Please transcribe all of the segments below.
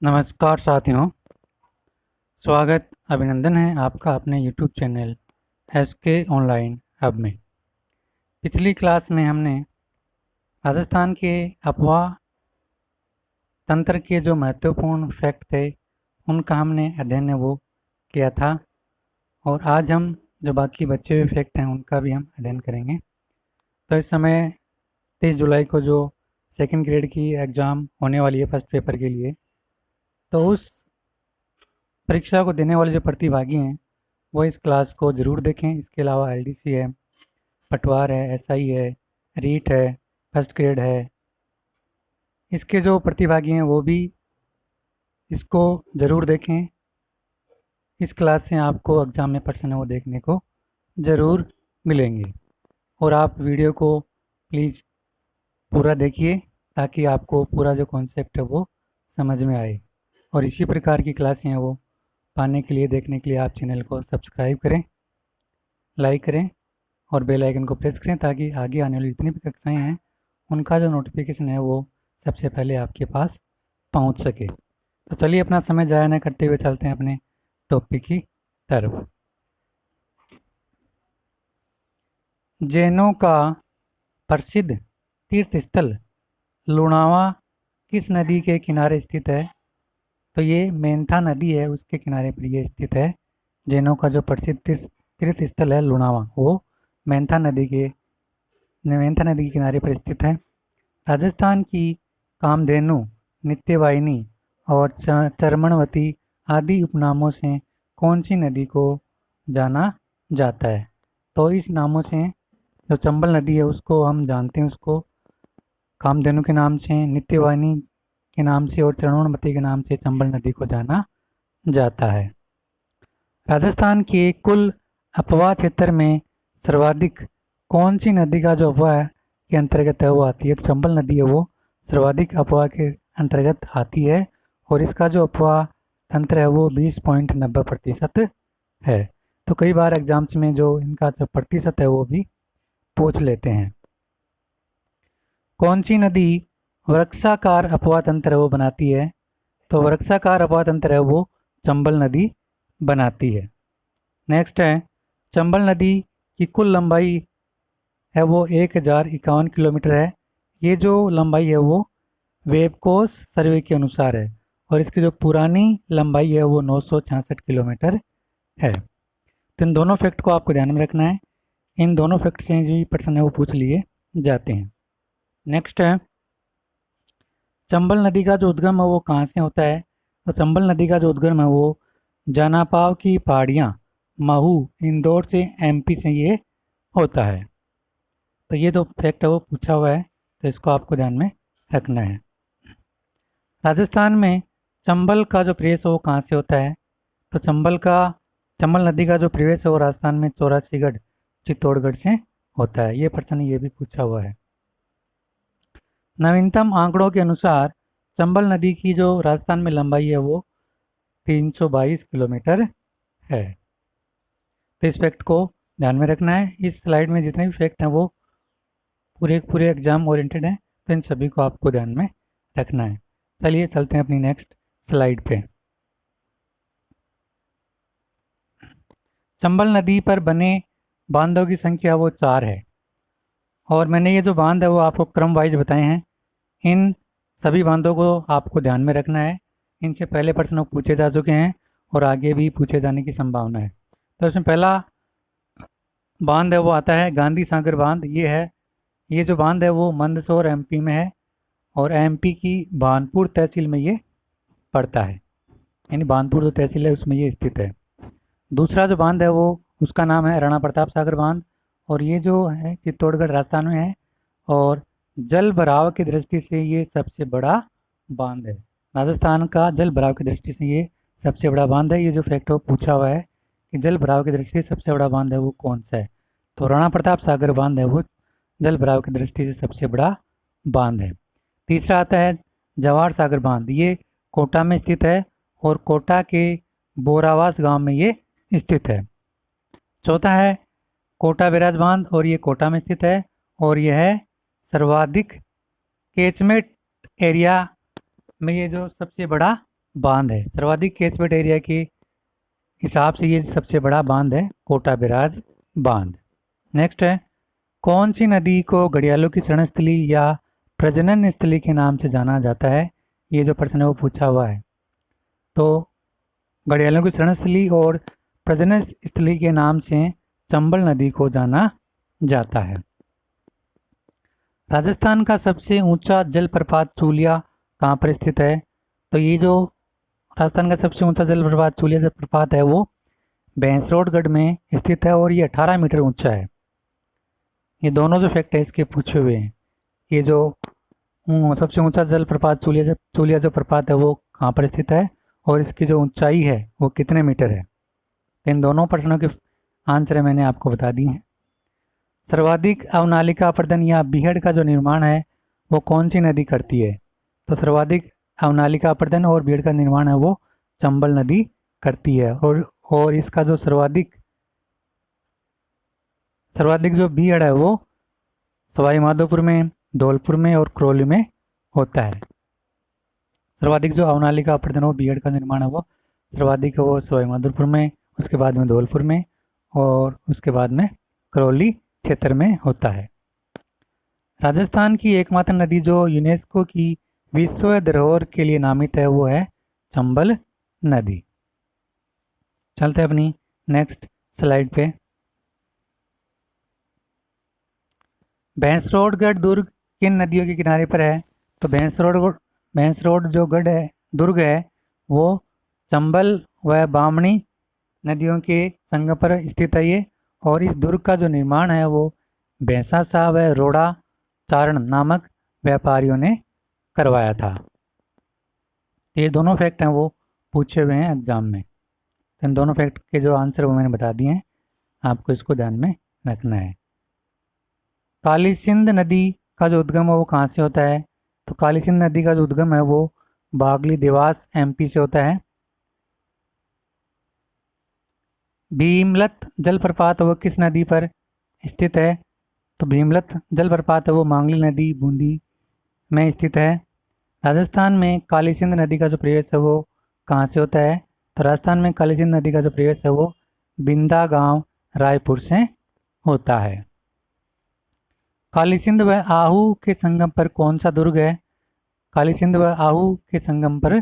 नमस्कार साथियों। स्वागत अभिनंदन है आपका अपने YouTube channel SK online hub में। पिछली क्लास में हमने राजस्थान के अफवाह तंत्र के जो महत्वपूर्ण फैक्ट थे उनका हमने अध्ययन है वो किया था, और आज हम जो बाकी बचे हुए फैक्ट हैं उनका भी हम अध्ययन करेंगे। तो इस समय 30 जुलाई को जो सेकंड ग्रेड की एग्ज़ाम होने वाली है फर्स्ट पेपर के लिए, तो उस परीक्षा को देने वाले जो प्रतिभागी हैं वो इस क्लास को ज़रूर देखें। इसके अलावा LDC है, पटवार है, SI है, रीट है, फर्स्ट ग्रेड है, इसके जो प्रतिभागी हैं वो भी इसको ज़रूर देखें। इस क्लास से आपको एग्ज़ाम में प्रश्न है वो देखने को ज़रूर मिलेंगे, और आप वीडियो को प्लीज़ पूरा देखिए ताकि आपको पूरा जो कॉन्सेप्ट है वो समझ में आए। और इसी प्रकार की क्लासें हैं वो पाने के लिए, देखने के लिए आप चैनल को सब्सक्राइब करें, लाइक करें और बेल आइकन को प्रेस करें ताकि आगे आने वाली जितनी भी कक्षाएं हैं उनका जो नोटिफिकेशन है वो सबसे पहले आपके पास पहुंच सके। तो चलिए अपना समय ज़ाया न करते हुए चलते हैं अपने टॉपिक की तरफ। जैनों का प्रसिद्ध तीर्थ स्थल लुणावा किस नदी के किनारे स्थित है? तो ये मेंथा नदी है, उसके किनारे पर ये स्थित है। जैनों का जो प्रसिद्ध तीर्थ स्थल है लुणावा, वो मेंथा नदी के किनारे पर स्थित है। राजस्थान की कामधेनु, नित्यवाहिनी और चरमणवती आदि उपनामों से कौन सी नदी को जाना जाता है? तो इस नामों से जो चंबल नदी है उसको हम जानते हैं, उसको कामधेनु के नाम से, नित्यवाहिनी के नाम से और चरमणवती के नाम से चंबल नदी को जाना जाता है। राजस्थान के कुल अपवाह क्षेत्र में सर्वाधिक कौन सी नदी का जो अपवाह के अंतर्गत है वो आती है? तो चंबल नदी है वो सर्वाधिक अपवाह के अंतर्गत आती है, और इसका जो अपवाह तंत्र है वो 20.90% है। तो कई बार एग्जाम्स में जो इनका जो प्रतिशत है वो भी पूछ लेते हैं। कौन सी नदी वृक्षाकार अपवाह तंत्र है वो बनाती है? तो वृक्षाकार अपवाह तंत्र है वो चंबल नदी बनाती है। नेक्स्ट है, चंबल नदी की कुल लंबाई है वो 1051 किलोमीटर है। ये जो लंबाई है वो वेबकोस सर्वे के अनुसार है, और इसकी जो पुरानी लंबाई है वो 966 किलोमीटर है। तो इन दोनों फैक्ट को आपको ध्यान में रखना है। इन दोनों फैक्ट से जो प्रश्न है वो पूछ लिए जाते हैं। नेक्स्ट है, चंबल नदी का जो उद्गम है वो कहाँ से होता है? तो चंबल नदी का जो उद्गम है वो जनापाव की पहाड़ियाँ, महू, इंदौर से, MP से ये होता है। तो ये जो फैक्ट है वो पूछा हुआ है, तो इसको आपको ध्यान में रखना है। राजस्थान में चंबल का जो प्रवेश है वो कहाँ से होता है? तो चंबल नदी का जो प्रवेश है वो राजस्थान में चौरासीगढ़, चित्तौड़गढ़ से होता है। ये प्रश्न ये भी पूछा हुआ है। नवीनतम आंकड़ों के अनुसार चंबल नदी की जो राजस्थान में लंबाई है वो 322 किलोमीटर है। तो इस फैक्ट को ध्यान में रखना है। इस स्लाइड में जितने भी फैक्ट हैं वो पूरे एग्जाम ओरिएंटेड हैं, तो इन सभी को आपको ध्यान में रखना है। चलिए चलते हैं अपनी नेक्स्ट स्लाइड पे। चंबल नदी पर बने बांधों की संख्या वो 4 है, और मैंने ये जो बांध है वो आपको क्रम वाइज बताए हैं। इन सभी बांधों को आपको ध्यान में रखना है। इनसे पहले प्रश्न पूछे जा चुके हैं और आगे भी पूछे जाने की संभावना है। तो इसमें पहला बांध है वो आता है गांधी सागर बांध। ये जो बांध है वो मंदसौर MP में है, और MP की भानपुर तहसील में ये पड़ता है, यानी भानपुर जो तहसील है उसमें ये स्थित है। दूसरा जो बांध है वो उसका नाम है राणा प्रताप सागर बांध, और ये जो है चित्तौड़गढ़ राजस्थान में है, और जल भराव की दृष्टि से ये सबसे बड़ा बांध है। राजस्थान का जल भराव की दृष्टि से ये सबसे बड़ा बांध है। ये जो फैक्ट पूछा हुआ है कि जल भराव की दृष्टि से सबसे बड़ा बांध है वो कौन सा है? तो राणा प्रताप सागर बांध है वो जल भराव की दृष्टि से सबसे बड़ा बांध है। तीसरा आता है जवाहर सागर बांध। ये कोटा में स्थित है, और कोटा के बोरावास गांव में ये स्थित है। चौथा है कोटा बैराज बांध, और ये कोटा में स्थित है, और यह सर्वाधिक कैचमेंट एरिया में ये जो सबसे बड़ा बांध है। सर्वाधिक कैचमेंट एरिया के हिसाब से ये सबसे बड़ा बांध है कोटा बैराज बांध। नेक्स्ट है, कौन सी नदी को घड़ियालों की शरणस्थली या प्रजनन स्थली के नाम से जाना जाता है? ये जो प्रश्न है वो पूछा हुआ है। तो घड़ियालों की शरणस्थली और प्रजनन स्थली के नाम से चंबल नदी को जाना जाता है। राजस्थान का सबसे ऊंचा जलप्रपात चूलिया कहाँ पर स्थित है? तो ये जो राजस्थान का सबसे ऊंचा जलप्रपात चूलिया जलप्रपात है वो भैंसरोडगढ़ में स्थित है और ये 18 मीटर ऊंचा है। ये दोनों जो फैक्ट है इसके पूछे हुए हैं। ये जो सबसे ऊंचा जलप्रपात चूलिया जो प्रपात है वो कहाँ पर स्थित है और इसकी जो ऊंचाई है वो कितने मीटर है? इन दोनों प्रश्नों के आंसर मैंने आपको बता दिए हैं। सर्वाधिक अवनालिका अपर्दन या बीहड़ का जो निर्माण है वो कौन सी नदी करती है? तो सर्वाधिक अवनालिका अपर्दन और बीहड़ का निर्माण है वो चंबल नदी करती है। और इसका जो सर्वाधिक जो बीहड़ है वो सवाई माधोपुर में, धौलपुर में और करौली में होता है। सर्वाधिक जो अवनालिका अपर्दन और बीहड़ का निर्माण है वो सर्वाधिक वो सवाई माधोपुर में, उसके बाद में धौलपुर में और उसके बाद में करौली क्षेत्र में होता है। राजस्थान की एकमात्र नदी जो यूनेस्को की विश्व धरोहर के लिए नामित है वो है चंबल नदी। चलते हैं अपनी नेक्स्ट स्लाइड पे। भैंसरोडगढ़ दुर्ग किन नदियों के किनारे पर है? तो भैंसरोड जो गढ़ है, दुर्ग है, वो चंबल व बामणी नदियों के संगम पर स्थित है ये। और इस दुर्ग का जो निर्माण है वो भैंसा शाह व रोड़ा चारण नामक व्यापारियों ने करवाया था। ये दोनों फैक्ट हैं वो पूछे हुए हैं एग्जाम में। तो इन दोनों फैक्ट के जो आंसर वो मैंने बता दिए हैं, आपको इसको ध्यान में रखना है। काली सिंध नदी का जो उद्गम है वो कहाँ से होता है? तो काली सिंध नदी का जो उद्गम है वो बागली देवास एमपी से होता है। भीमलत जलप्रपात वो किस नदी पर स्थित है? तो भीमलत जलप्रपात है वो मांगली नदी बूंदी में स्थित है। राजस्थान में काली सिंध नदी का जो प्रवेश है वो कहाँ से होता है? तो राजस्थान में काली सिंध नदी का जो प्रवेश है वो बिंदा गांव रायपुर से होता है। काली सिंध व आहू के संगम पर कौन सा दुर्ग है? काली सिंध व आहू के संगम पर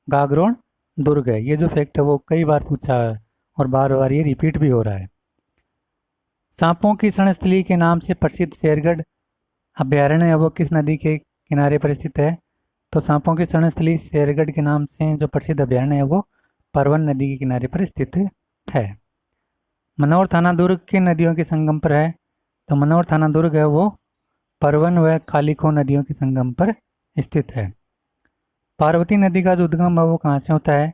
गागरोन दुर्ग है। ये जो फैक्ट है वो कई बार पूछा है और बार बार ये रिपीट भी हो रहा है। सांपों की शरणस्थली के नाम से प्रसिद्ध शेरगढ़ अभ्यारण्य है वो किस नदी के किनारे पर स्थित है? तो सांपों की शरणस्थली शेरगढ़ के नाम से जो प्रसिद्ध अभ्यारण्य है वो परवन नदी के किनारे पर स्थित है। मनोर थाना दुर्ग किन नदियों के संगम पर है? तो मनोर थाना दुर्ग है वो परवन व कालीखो नदियों के संगम पर स्थित है। पार्वती नदी का जो उद्गम है वो कहाँ से होता है?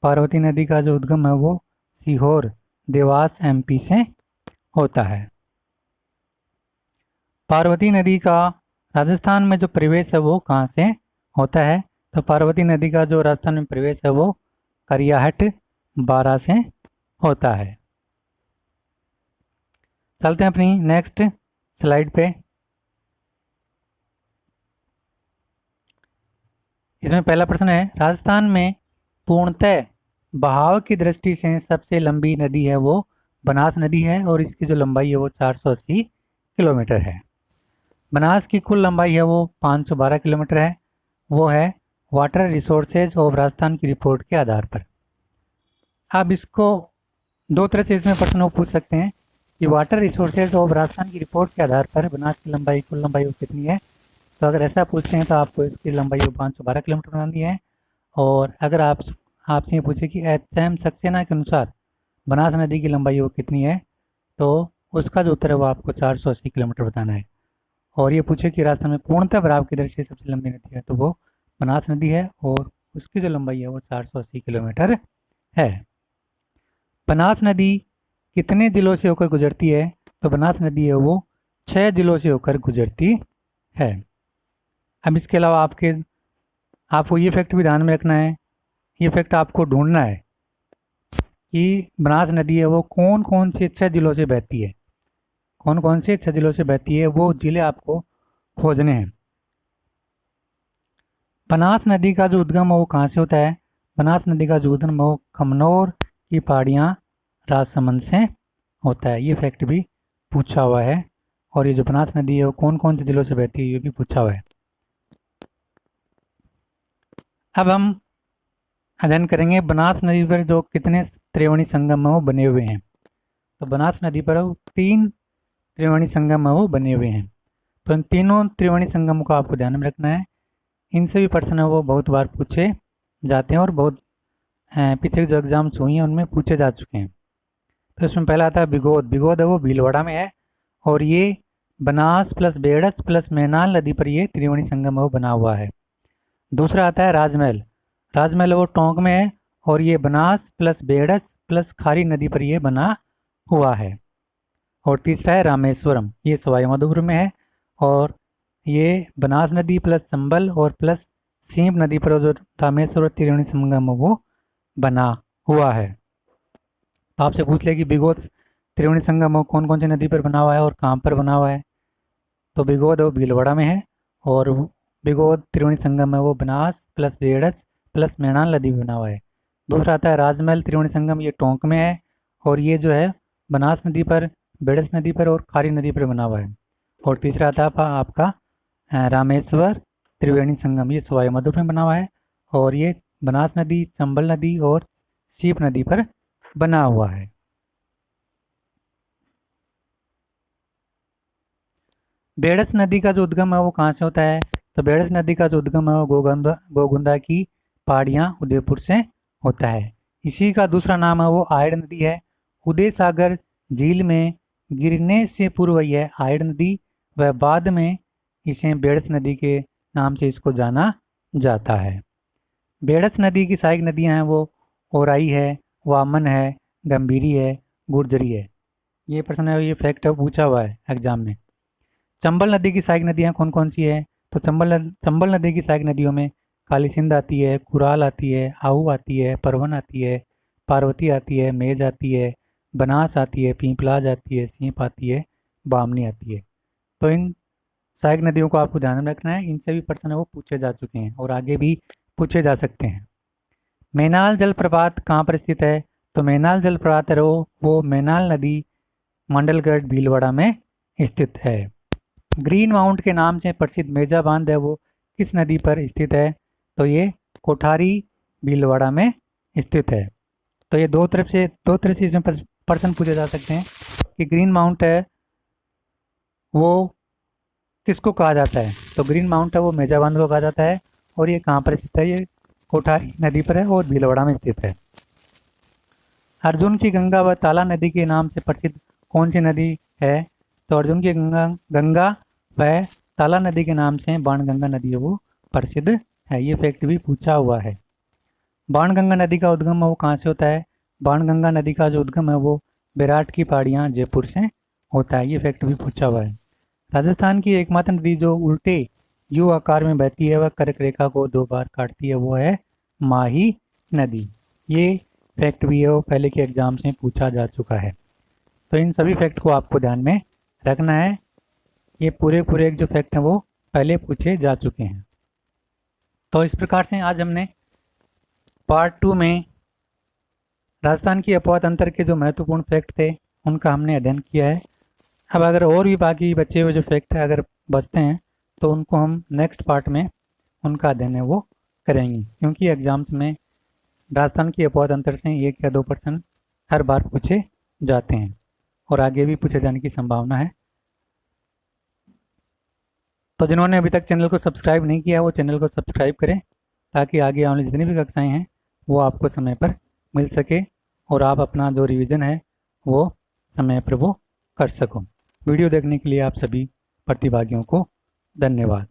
पार्वती नदी का जो उद्गम है वो सीहोर देवास एमपी से होता है। पार्वती नदी का राजस्थान में जो प्रवेश है वो कहाँ से होता है? तो पार्वती नदी का जो राजस्थान में प्रवेश है वो करियाहट बारा से होता है। चलते हैं अपनी नेक्स्ट स्लाइड पे। इसमें पहला प्रश्न है, राजस्थान में पूर्णतः बहाव की दृष्टि से सबसे लंबी नदी है वो बनास नदी है और इसकी जो लंबाई है वो 480 किलोमीटर है। बनास की कुल लंबाई है वो 512 किलोमीटर है। वो है वाटर रिसोर्सेज ऑफ राजस्थान की रिपोर्ट के आधार पर। आप इसको दो तरह से इसमें प्रश्न पूछ सकते हैं कि वाटर रिसोर्सेज ऑफ राजस्थान की रिपोर्ट के आधार पर बनास की लंबाई कुल लंबाई वो कितनी है। तो अगर ऐसा पूछते हैं तो आपको इसकी लंबाई वो 512 किलोमीटर बनानी है। और अगर आपसे ये पूछे कि एच.एम. सक्सेना के अनुसार बनास नदी की लंबाई वो कितनी है, तो उसका जो उत्तर है वो आपको 480 किलोमीटर बताना है। और ये पूछे कि राजस्थान में पूर्णतः बराव की दृष्टि से सबसे लंबी नदी है, तो वो बनास नदी है और उसकी जो लंबाई है वो 480 किलोमीटर है। बनास नदी कितने जिलों से होकर गुजरती है? तो बनास नदी है वो 6 जिलों से होकर गुजरती है। अब इसके अलावा आपको ये फैक्ट भी ध्यान में रखना है, ये फैक्ट आपको ढूंढना है कि बनास नदी है वो कौन कौन से 6 जिलों से बहती है। कौन कौन से 6 जिलों से बहती है वो जिले आपको खोजने हैं। बनास नदी का जो उद्गम है वो कहाँ से होता है? बनास नदी का जो उद्गम वो खमनोर की पहाड़ियाँ राजसमंद से होता है। ये फैक्ट भी पूछा हुआ है। और ये जो बनास नदी है वो कौन कौन से जिलों से बहती है ये भी पूछा हुआ है। अब हम अध्ययन करेंगे बनास नदी पर जो कितने त्रिवेणी संगम है वो बने हुए हैं। तो बनास नदी पर 3 त्रिवेणी संगम है वो बने हुए हैं। तो इन तीनों त्रिवेणी संगमों को आपको ध्यान में रखना है। इनसे भी प्रश्न है वो बहुत बार पूछे जाते हैं और बहुत पीछे जो एग्जाम्स हुई हैं उनमें पूछे जा चुके हैं। तो इसमें पहला आता है बिगोद। बिगोद है वो भीलवाड़ा में है और ये बनास प्लस बेड़च प्लस मैनाल नदी पर ये त्रिवेणी संगम है वो बना हुआ है। दूसरा आता है राजमहल। राजमहल वो टोंक में है और ये बनास प्लस बेड़च प्लस खारी नदी पर ये बना हुआ है। और तीसरा है रामेश्वरम, ये सवाई माधोपुर में है और ये बनास नदी प्लस चंबल और प्लस सीप नदी पर जो रामेश्वर त्रिवेणी संगम है वो बना हुआ है। तो आपसे पूछ ले कि बिगोद त्रिवेणी संगम वो कौन कौन सी नदी पर बना हुआ है और कहाँ पर बना हुआ है। तो बिगोद वो भीलवाड़ा में है और बिगोद त्रिवेणी संगम है वो बनास प्लस बेड़च प्लस मैनाल नदी में बना हुआ है। दूसरा आता है राजमहल त्रिवेणी संगम, ये टोंक में है और ये जो है बनास नदी पर, बेड़च नदी पर और खारी नदी पर बना हुआ है। और तीसरा आता है आपका रामेश्वर त्रिवेणी संगम, ये सवाई माधोपुर में बना हुआ है और ये बनास नदी, चंबल नदी और सीप नदी पर बना हुआ है। बेड़च नदी का जो उद्गम है वो कहाँ से होता है। तो बेड़च नदी का जो उद्गम है वो गोगुंदा की पहाड़ियाँ उदयपुर से होता है। इसी का दूसरा नाम है वो आयड़ नदी है। उदय सागर झील में गिरने से पूर्व यह आयड़ नदी व बाद में इसे बेड़च नदी के नाम से इसको जाना जाता है। बेड़च नदी की सहायक नदियाँ हैं वो ओराई है, वामन है, गंभीरी है, गुर्जरी है। ये प्रश्न है, ये फैक्ट है पूछा हुआ है एग्जाम में। चंबल नदी की सहायक नदियाँ कौन कौन सी है। तो चंबल नदी की सहायक नदियों में काली सिंध आती है, कुराल आती है, आहू आती है, परवन आती है, पार्वती आती है, मेज आती है, बनास आती है, पीपलाज आती है, सीप आती है, बामनी आती है। तो इन सहायक नदियों को आपको ध्यान में रखना है। इनसे भी प्रश्न है वो पूछे जा चुके हैं और आगे भी पूछे जा सकते हैं। मैनाल जलप्रपात कहाँ पर स्थित है। तो मैनाल जलप्रपात है वो मैनाल नदी मंडलगढ़ भीलवाड़ा में स्थित है। ग्रीन माउंट के नाम से प्रसिद्ध मेजा बांध है वो किस नदी पर स्थित है। तो ये कोठारी भीलवाड़ा में स्थित है। तो ये दो तरह से इसमें प्रश्न पूछे जा सकते हैं कि ग्रीन माउंट है वो किसको कहा जाता है। तो ग्रीन माउंट है वो मेजा बांध को कहा जाता है और ये कहाँ पर स्थित है, ये कोठारी नदी पर है और भीलवाड़ा में स्थित है। अर्जुन की गंगा व ताला नदी के नाम से प्रसिद्ध कौन सी नदी है। तो अर्जुन की गंगा व ताला नदी के नाम से बाणगंगा नदी है वो प्रसिद्ध है। ये फैक्ट भी पूछा हुआ है। बाणगंगा नदी का उद्गम है वो कहाँ से होता है। बाणगंगा नदी का जो उद्गम है वो बेराट की पहाड़ियाँ जयपुर से होता है। ये फैक्ट भी पूछा हुआ है। राजस्थान की एकमात्र नदी जो उल्टे यू आकार में बहती है वह कर्क रेखा को 2 बार काटती है वो है माही नदी। ये फैक्ट भी है वो पहले के एग्जाम से पूछा जा चुका है। तो इन सभी फैक्ट को आपको ध्यान में रखना है। ये पूरे जो फैक्ट हैं वो पहले पूछे जा चुके हैं। तो इस प्रकार से आज हमने पार्ट 2 में राजस्थान की अपवाद अंतर के जो महत्वपूर्ण फैक्ट थे उनका हमने अध्ययन किया है। अब अगर और भी बाकी बचे हुए जो फैक्ट है अगर बचते हैं तो उनको हम नेक्स्ट पार्ट में उनका अध्ययन है वो करेंगे, क्योंकि एग्जाम्स में राजस्थान की अपवाद अंतर से 1 या 2 प्रश्न हर बार पूछे जाते हैं और आगे भी पूछे जाने की संभावना है। तो जिन्होंने अभी तक चैनल को सब्सक्राइब नहीं किया वो चैनल को सब्सक्राइब करें ताकि आगे आने वाली जितनी भी कक्षाएं हैं वो आपको समय पर मिल सके और आप अपना जो रिवीजन है वो समय पर वो कर सको। वीडियो देखने के लिए आप सभी प्रतिभागियों को धन्यवाद।